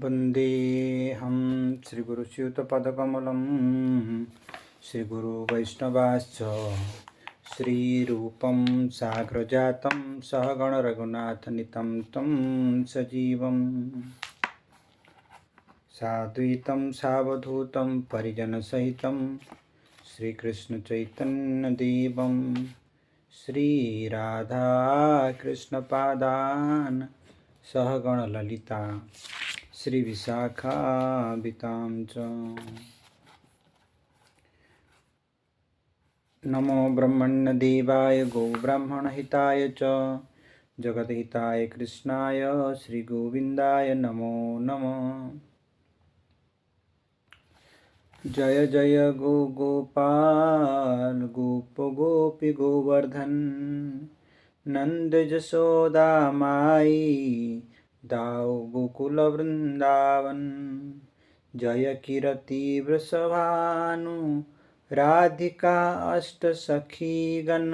वन्देऽहं श्रीगुरुच्युतपदकमलं श्रीगुरुवैष्णवाश्च श्रीरूपं साग्रजातं सहगणरघुनाथनितं तं सजीवं साद्वैतं सावधूतं परिजनसहितं श्रीकृष्णचैतन्यदेवं श्रीराधाकृष्णपादान् सहगणललिता श्रीविशाखान्वितां च। नमो ब्रह्मण्यदेवाय गोब्राह्मणहिताय च जगद्हिताय कृष्णाय श्रीगोविन्दाय नमो नमः। जय जय गोपाल गोपी गोवर्धन नंद जशोदा माई दाऊ गोकुल वृंदावन। जय कीरति वृषभानु राधिका अष्ट सखी गण।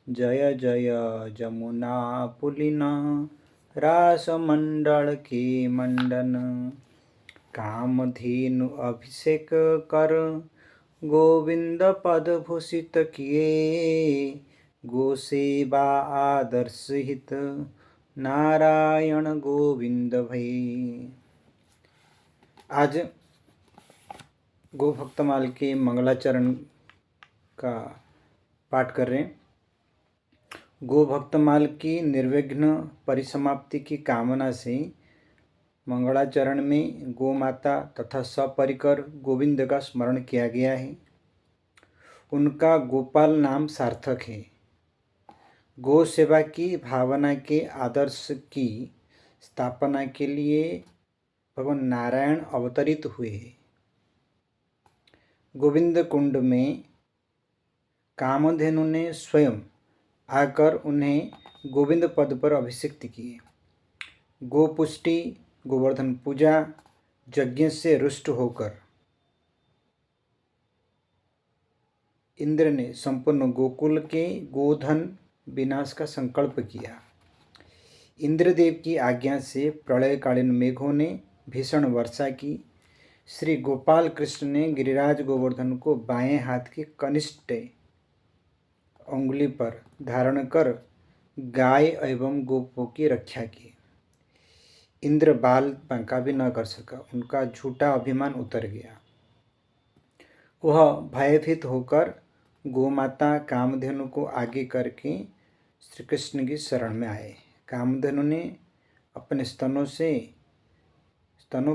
जय जय जमुना पुलिन रास मंडल के मंडन। कामधेनु अभिषेक कर गोविंद पद भूषित किए। गोसेवा आदर्श हित नारायण गोविंद भई। आज गो भक्तमाल के मंगलाचरण का पाठ कर रहे हैं। गो भक्तमाल की निर्विघ्न परिसमाप्ति की कामना से मंगलाचरण में गो माता तथा सपरिकर गोविंद का स्मरण किया गया है। उनका गोपाल नाम सार्थक है। गो सेवा की भावना के आदर्श की स्थापना के लिए भगवान नारायण अवतरित हुए। गोविंद कुंड में कामधेनु ने स्वयं आकर उन्हें गोविंद पद पर अभिषिक्त किए। गोपुष्टि गोवर्धन पूजा यज्ञ से रुष्ट होकर इंद्र ने संपूर्ण गोकुल के गोधन विनाश का संकल्प किया। इंद्रदेव की आज्ञा से प्रलयकालीन मेघों ने भीषण वर्षा की। श्री गोपाल कृष्ण ने गिरिराज गोवर्धन को बाएं हाथ की कनिष्ठ उंगली पर धारण कर गाय एवं गोपों की रक्षा की। इंद्र बाल बांका भी न कर सका। उनका झूठा अभिमान उतर गया। वह भयभीत होकर गोमाता कामधेनु को आगे करके श्री कृष्ण की शरण में आए। कामधेनु ने अपने स्तनों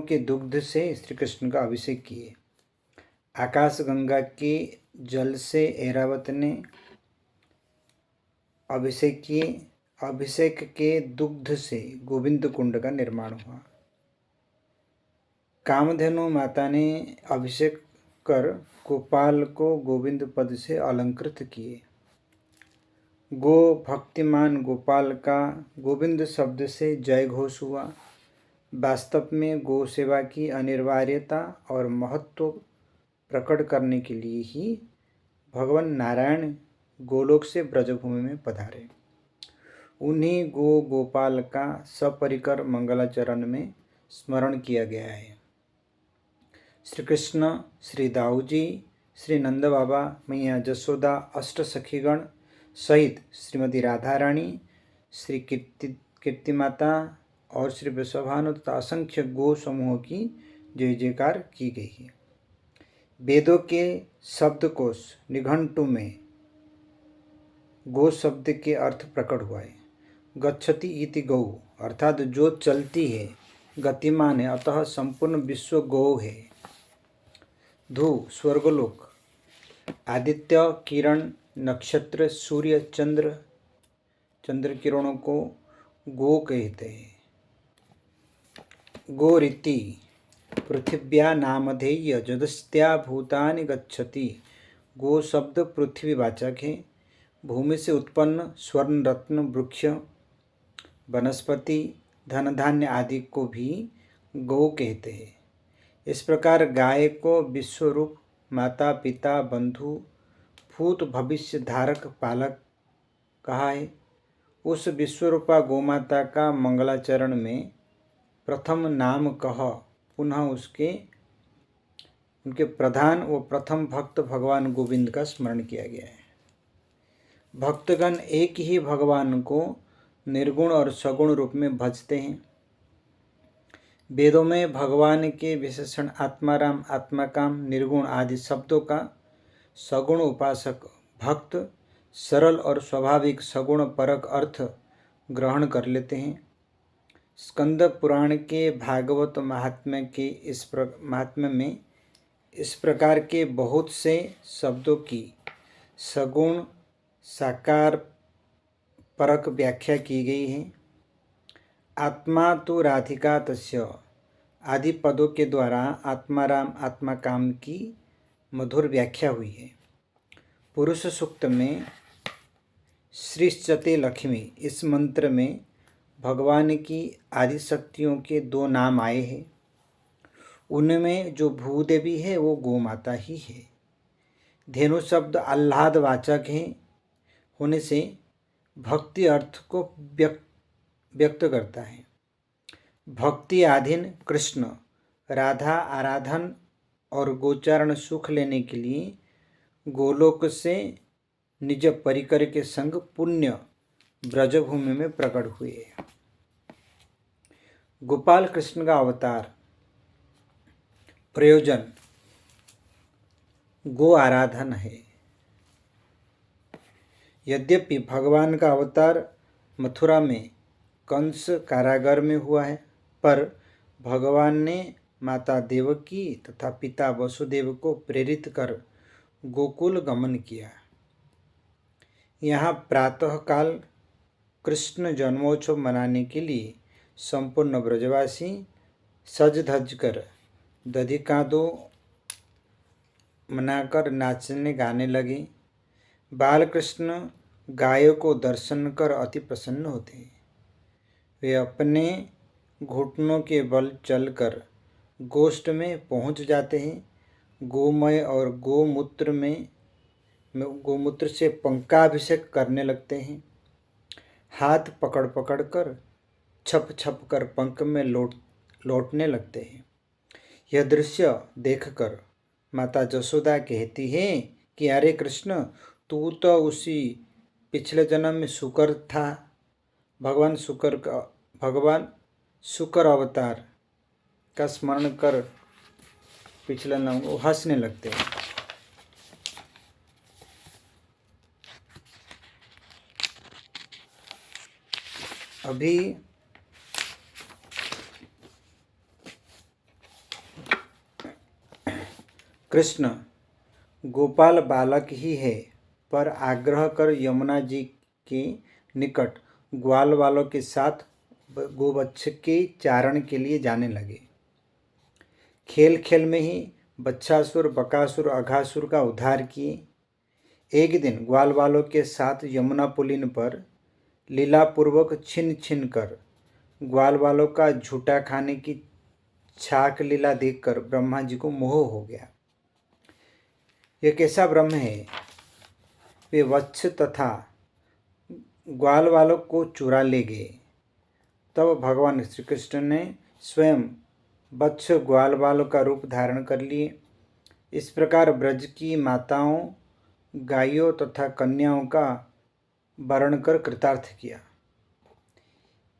के दुग्ध से श्री कृष्ण का अभिषेक किए। आकाश गंगा के जल से ऐरावत ने अभिषेक किए। अभिषेक के दुग्ध से गोविंद कुंड का निर्माण हुआ। कामधेनु माता ने अभिषेक कर गोपाल को गोविंद पद से अलंकृत किए। गो भक्तिमान गोपाल का गोविंद शब्द से जय घोष हुआ। वास्तव में गो सेवा की अनिवार्यता और महत्व प्रकट करने के लिए ही भगवान नारायण गोलोक से ब्रजभूमि में पधारे। उन्हीं गोपाल का सपरिकर मंगलाचरण में स्मरण किया गया है। श्री कृष्ण, श्री दाऊजी, श्री नंद बाबा, मैया जसोदा, अष्ट सखीगण सहित श्रीमती राधा रानी, श्री कीर्ति माता और श्री वृषभानु तथा असंख्य गो समूहों की जय जयकार की गई है। वेदों के शब्दकोश निघंटु में गो शब्द के अर्थ प्रकट हुआ है। गच्छति इति गौ अर्थात जो चलती है, गतिमान है, अतः संपूर्ण विश्व गौ है। धू स्वर्गलोक, आदित्य किरण, नक्षत्र, सूर्य, चंद्र किरणों को गो कहते हैं। गो रीति पृथिव्या नामधेय जदस्त्या भूतानि गच्छति। गो शब्द पृथ्वी वाचक है। भूमि से उत्पन्न स्वर्ण रत्न वृक्ष वनस्पति धन धान्य आदि को भी गौ कहते हैं। इस प्रकार गाय को विश्वरूप माता पिता बंधु भूत भविष्य धारक पालक कहा है। उस विश्वरूपा गोमाता का मंगलाचरण में प्रथम नाम कह, पुनः उनके प्रधान व प्रथम भक्त भगवान गोविंद का स्मरण किया गया है। भक्तगण एक ही भगवान को निर्गुण और सगुण रूप में भजते हैं। वेदों में भगवान के विशेषण आत्माराम, आत्माकाम, निर्गुण आदि शब्दों का सगुण उपासक भक्त सरल और स्वाभाविक सगुण परक अर्थ ग्रहण कर लेते हैं। स्कंद पुराण के भागवत महात्म्य में इस प्रकार के बहुत से शब्दों की सगुण साकार परक व्याख्या की गई है। आत्मा तो राधिका तस्य आदि पदों के द्वारा आत्माराम, आत्माकाम की मधुर व्याख्या हुई है। पुरुष सूक्त में श्रीश्चते लक्ष्मी इस मंत्र में भगवान की आदि शक्तियों के 2 नाम आए हैं। उनमें जो भूदेवी है वो गोमाता ही है। धेनु शब्द आह्लाद वाचक है होने से भक्ति अर्थ को व्यक्त करता है। भक्ति आधीन कृष्ण राधा आराधन और गोचारण सुख लेने के लिए गोलोक से निज परिकर के संग पुण्य ब्रजभूमि में प्रकट हुए। गोपाल कृष्ण का अवतार प्रयोजन गो आराधन है। यद्यपि भगवान का अवतार मथुरा में कंस कारागार में हुआ है, पर भगवान ने माता देवकी तथा पिता वसुदेव को प्रेरित कर गोकुल गमन किया। यहाँ प्रातःकाल कृष्ण जन्मोत्सव मनाने के लिए संपूर्ण ब्रजवासी सज धज कर दधिकादो मनाकर नाचने गाने लगे। बालकृष्ण गायों को दर्शन कर अति प्रसन्न होते हैं। वे अपने घुटनों के बल चलकर गोष्ठ में पहुंच जाते हैं। गोमय और गोमूत्र से पंकाभिषेक करने लगते हैं। हाथ पकड़ पकड़ कर छप छप कर पंख में लौटने लगते हैं। यह दृश्य देखकर माता जसोदा कहती है कि अरे कृष्ण, तू तो उसी पिछले जन्म में शुकर था। भगवान शुकर अवतार का स्मरण कर पिछले जन्म को हंसने लगते हैं। अभी कृष्ण गोपाल बालक ही है, पर आग्रह कर यमुना जी के निकट ग्वाल वालों के साथ गोवत्स के चारण के लिए जाने लगे। खेल खेल में ही बच्छासुर, बकासुर, अघासुर का उद्धार किए। एक दिन ग्वाल वालों के साथ यमुना पुलिन पर लीलापूर्वक छिन छिन कर ग्वाल वालों का झूठा खाने की छाक लीला देखकर ब्रह्मा जी को मोह हो गया। यह कैसा ब्रह्म है? वे वत्स तथा ग्वाल वालों को चुरा ले गए। तब भगवान श्री कृष्ण ने स्वयं वत्स ग्वाल वालों का रूप धारण कर लिए। इस प्रकार ब्रज की माताओं, गायों तथा कन्याओं का वर्ण कर कृतार्थ किया।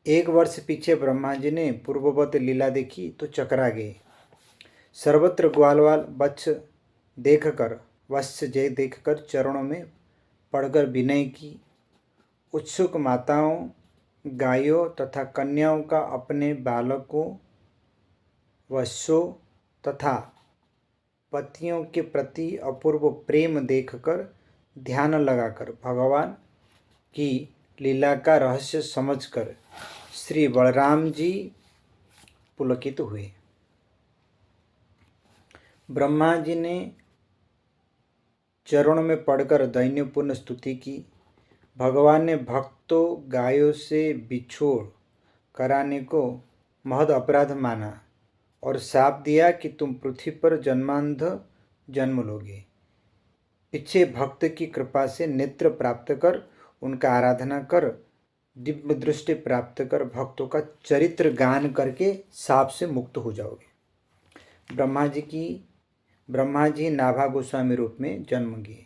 1 वर्ष पीछे ब्रह्मा जी ने पूर्ववत लीला देखी तो चकरा गए। सर्वत्र ग्वालवाल वत्स जय देखकर चरणों में पड़कर विनय की। उत्सुक माताओं, गायों तथा कन्याओं का अपने बालकों, वत्सों तथा पतियों के प्रति अपूर्व प्रेम देखकर ध्यान लगाकर भगवान की लीला का रहस्य समझकर श्री बलराम जी पुलकित हुए। ब्रह्मा जी ने चरणों में पड़कर दैन्यपूर्ण स्तुति की। भगवान ने भक्तों गायों से बिछोड़ कराने को महद अपराध माना और शाप दिया कि तुम पृथ्वी पर जन्मांध जन्म लोगे। पीछे भक्त की कृपा से नेत्र प्राप्त कर उनका आराधना कर दिव्य दृष्टि प्राप्त कर भक्तों का चरित्र गान करके साप से मुक्त हो जाओगे। ब्रह्मा जी नाभा गोस्वामी रूप में जन्म लिए।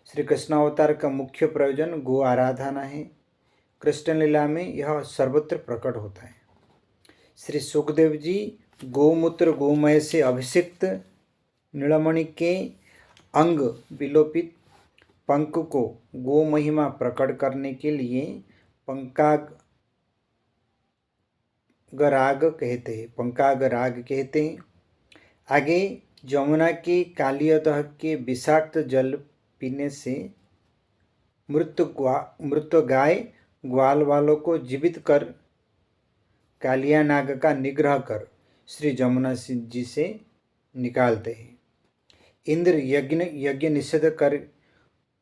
श्री कृष्ण अवतार का मुख्य प्रयोजन गो आराधना है। कृष्ण लीला में यह सर्वत्र प्रकट होता है। श्री सुखदेव जी गोमूत्र गोमय से अभिषिक्त नीलमणि के अंग विलोपित पंख को गो महिमा प्रकट करने के लिए पंकागराग कहते हैं। आगे जमुना के कालियतः के विषाक्त जल पीने से मृत गाय ग्वाल वालों को जीवित कर कालिया नाग का निग्रह कर श्री जमुना जी से निकालते हैं। इंद्र यज्ञ निषेध कर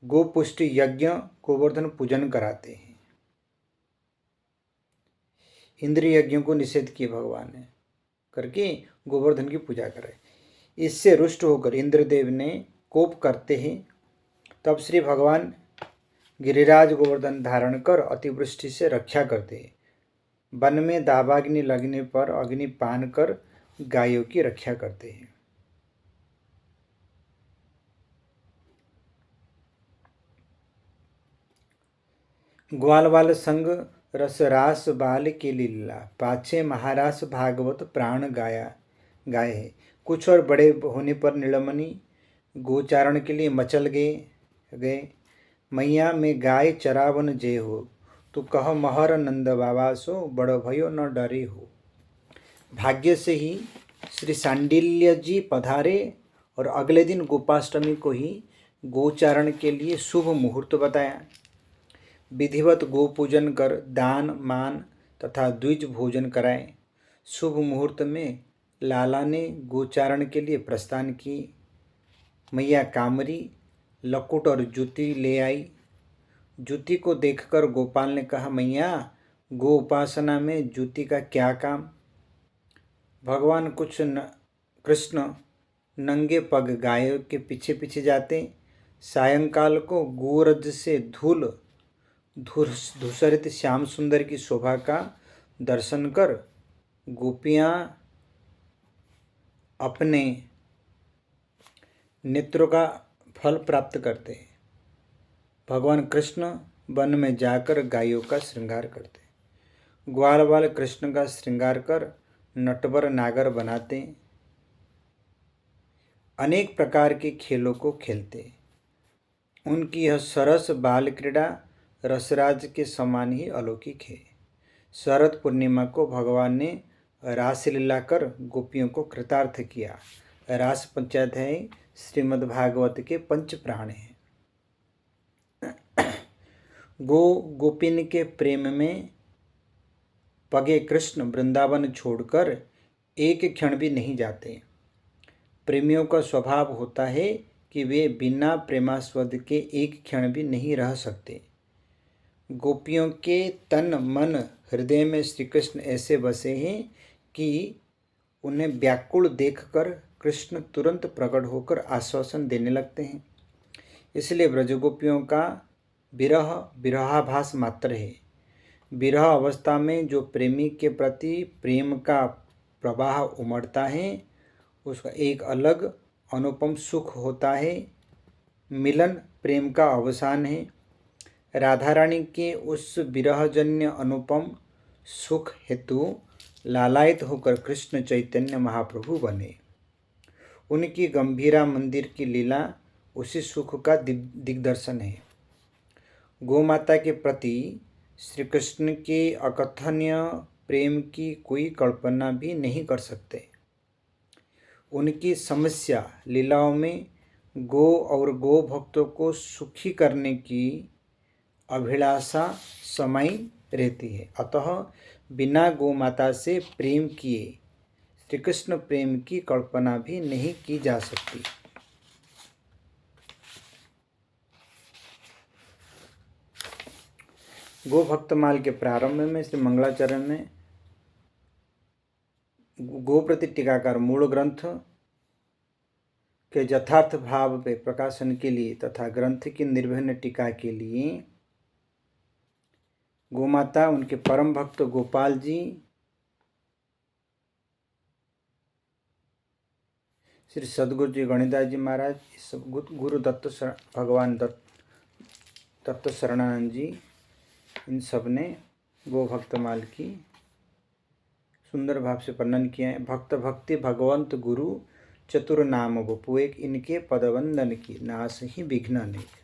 गोपुष्टि यज्ञ गोवर्धन पूजन कराते हैं। इंद्र यज्ञों को निषेध किए भगवान ने करके गोवर्धन की पूजा कराए। इससे रुष्ट होकर इंद्रदेव ने कोप करते हैं। तब श्री भगवान गिरिराज गोवर्धन धारण कर अतिवृष्टि से रक्षा करते हैं। वन में दावाग्नि लगने पर अग्नि पान कर गायों की रक्षा करते हैं। ग्वाल वाल संग रसरास बाल के लीला पाछे महारास भागवत प्राण गाय है। कुछ और बड़े होने पर नीलमणि गोचारण के लिए मचल गए। मैया में गाय चरावन जय हो, तू कह महर नंद बाबा सो बड़ भयो न डरे हो। भाग्य से ही श्री सांडिल्य जी पधारे और अगले दिन गोपाष्टमी को ही गोचारण के लिए शुभ मुहूर्त बताया। विधिवत गो पूजन कर दान मान तथा द्विज भोजन कराए। शुभ मुहूर्त में लाला ने गोचारण के लिए प्रस्थान की। मैया कामरी लकुट और जूती ले आई। जूती को देखकर गोपाल ने कहा, मैया गो उपासना में जूती का क्या काम। भगवान कृष्ण नंगे पग गायों के पीछे पीछे जाते। सायंकाल को गोरज से धूसरित श्याम सुंदर की शोभा का दर्शन कर गोपियां अपने नेत्रों का फल प्राप्त करते हैं। भगवान कृष्ण वन में जाकर गायों का श्रृंगार करते। ग्वाल वाल कृष्ण का श्रृंगार कर नटवर नागर बनाते। अनेक प्रकार के खेलों को खेलते। उनकी यह सरस बाल क्रीड़ा रसराज के समान ही अलौकिक है। शरद पूर्णिमा को भगवान ने रासलीला कर गोपियों को कृतार्थ किया। रास पंचाध्याय श्रीमद्भागवत के पंच प्राण हैं। गोपिन के प्रेम में पगे कृष्ण वृंदावन छोड़कर एक क्षण भी नहीं जाते। प्रेमियों का स्वभाव होता है कि वे बिना प्रेमास्पद के एक क्षण भी नहीं रह सकते। गोपियों के तन मन हृदय में श्री कृष्ण ऐसे बसे हैं कि उन्हें व्याकुल देखकर कृष्ण तुरंत प्रकट होकर आश्वासन देने लगते हैं। इसलिए ब्रजगोपियों का विरहाभास मात्र है। विरह अवस्था में जो प्रेमी के प्रति प्रेम का प्रवाह उमड़ता है उसका एक अलग अनुपम सुख होता है। मिलन प्रेम का अवसान है। राधा रानी के उस विरहजन्य अनुपम सुख हेतु लालायित होकर कृष्ण चैतन्य महाप्रभु बने। उनकी गंभीरा मंदिर की लीला उसी सुख का दिग्दर्शन है। गोमाता के प्रति श्री कृष्ण के अकथनीय प्रेम की कोई कल्पना भी नहीं कर सकते। उनकी समस्या लीलाओं में गो और गो भक्तों को सुखी करने की अभिलाषा समाई रहती है। अतः बिना गो माता से प्रेम किए श्री कृष्ण प्रेम की कल्पना भी नहीं की जा सकती। गो भक्तमाल के प्रारंभ में श्री मंगलाचरण में गो प्रति टीकाकार मूल ग्रंथ के यथार्थ भाव पे प्रकाशन के लिए तथा ग्रंथ की निर्भिन्न टीका के लिए गोमाता उनके परम भक्त गोपाल जी, श्री सदगुरु जी गणिदास जी महाराज, सब गुरु भगवान दत्त शरणानंद जी, इन सब ने गो भक्तमाल की सुंदर भाव से वर्णन किया है। भक्त भक्ति भगवंत गुरु चतुर नाम बपु, एक इनके पदवंदन की नाश ही विघ्न अनेक।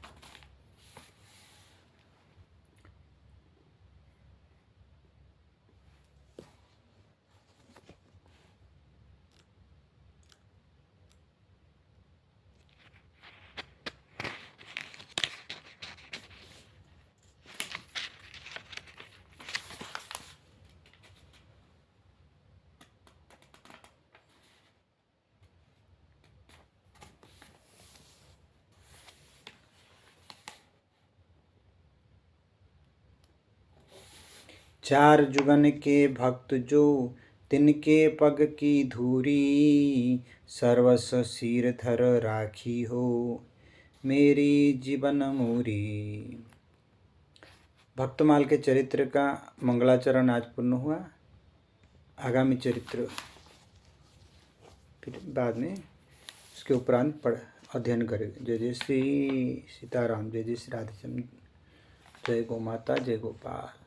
चार जुगन के भक्त जो, तिनके पग की धूरी, सर्वस्व सिर धर राखी हो, मेरी जीवन मूरी। भक्तमाल के चरित्र का मंगलाचरण आज पूर्ण हुआ। आगामी चरित्र फिर बाद में उसके उपरांत अध्ययन करेंगे। जय जय श्री सीताराम, जय जय श्री राधेश्याम, जय गो माता, जय गोपाल।